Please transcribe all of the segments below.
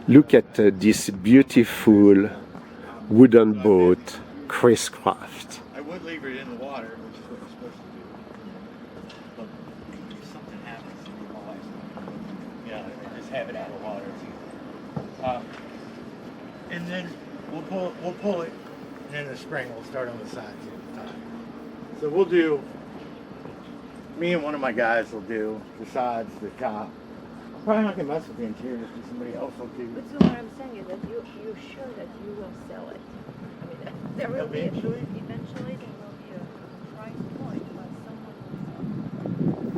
Look at this beautiful wooden boat, Chris Craft. I would leave it in the water, which is what you're supposed to do. But if something happens to the life, yeah, just have it out of water. And then we'll pull it, and in the spring we'll start on the sides at the top. So we'll do. Me and one of my guys will do the sides, the top. I'm probably not gonna mess with the interior. If somebody else will do. But so what I'm saying is that you're sure that you will sell it. I mean, there will Eventually? Eventually there will be a price point, but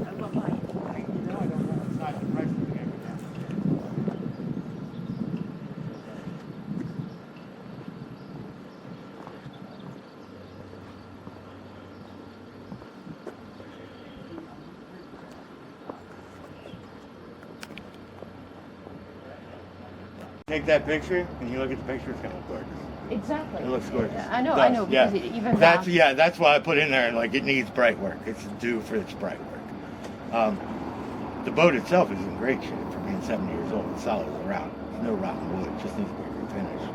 someone will buy it. I don't know. It's not the price of the game now. Take that picture, and you look at the picture, it's gonna look gorgeous. Exactly. It looks gorgeous. I know, It does, because it even that's why I put in there, like, it needs bright work. It's due for its bright work. The boat itself is in great shape for being 70 years old. It's solid all around. There's no rotten wood. It just needs to be refinished.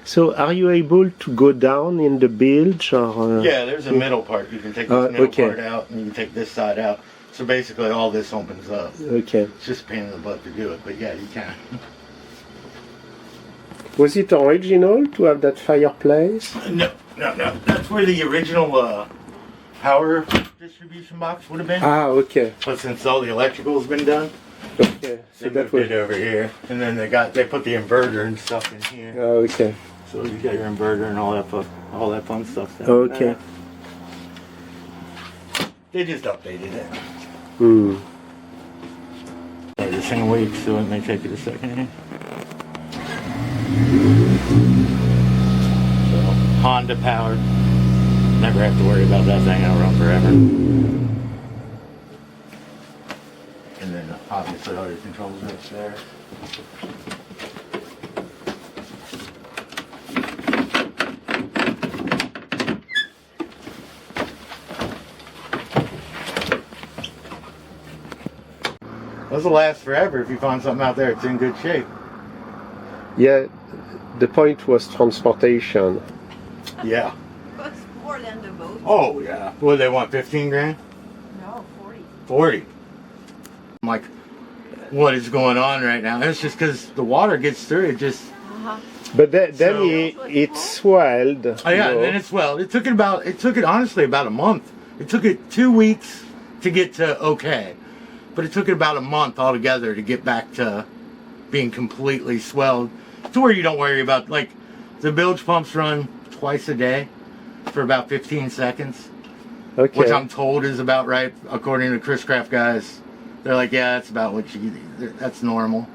So are you able to go down in the bilge or? Yeah, there's a middle part. You can take this middle part out, and you can take this side out. So basically, all this opens up. Okay. It's just a pain in the butt to do it, but yeah, you can. Was it original to have that fireplace? No. That's where the original power distribution box would have been. Ah, okay. But since all the electrical's been done, Okay. So they that moved was. it over here, and then they put the inverter and stuff in here. Oh, okay. So you got your inverter and all that fun stuff. Okay. They just updated it. Hmm. This thing weak, so it may take it a second here. So Honda powered. Never have to worry about that thing. It'll run forever. And then obviously all your controls are upstairs. Those will last forever if you find something out there that's in good shape. Yeah, the point was transportation. Yeah. What's more than the boat? Oh, yeah. What, they want 15 grand? No, 40. 40. I'm like, what is going on right now? It's just because the water gets through it just... But then So- it swelled. Oh, yeah, and then it's well. It took it honestly about a month. It took it 2 weeks to get to okay. But it took it about a month altogether to get back to being completely swelled to where you don't worry about, like, the bilge pumps run twice a day for about 15 seconds, Okay. which I'm told is about right according to Chris Craft guys. They're like, yeah, that's about that's normal.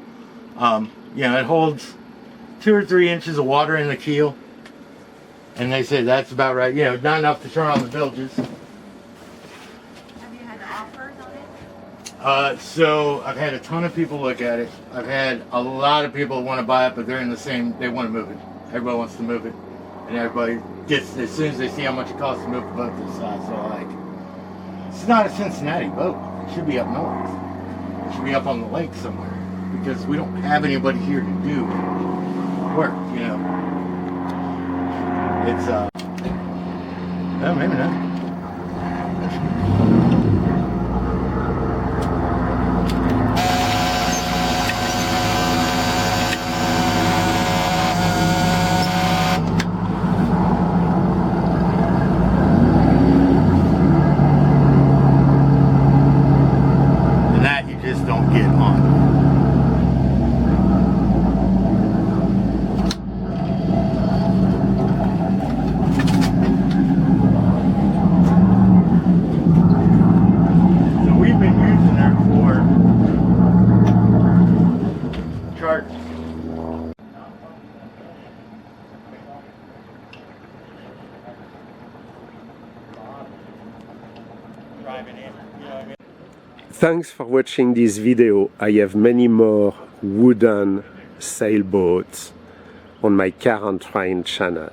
It holds 2 or 3 inches of water in the keel, and they say that's about right. Not enough to turn on the bilges. Have you had offers on it? So I've had a ton of people look at it. I've had a lot of people want to buy it, but they're in the same, they want to move it. Everybody wants to move it. And everybody gets, as soon as they see how much it costs to move the boat to the side, so like, it's not a Cincinnati boat. It should be up north. It should be up on the lake somewhere, because we don't have anybody here to do work, It's, well, maybe not. Don't get driving in. You know what I mean? Thanks for watching this video. I have many more wooden sailboats on my Car and Train channel.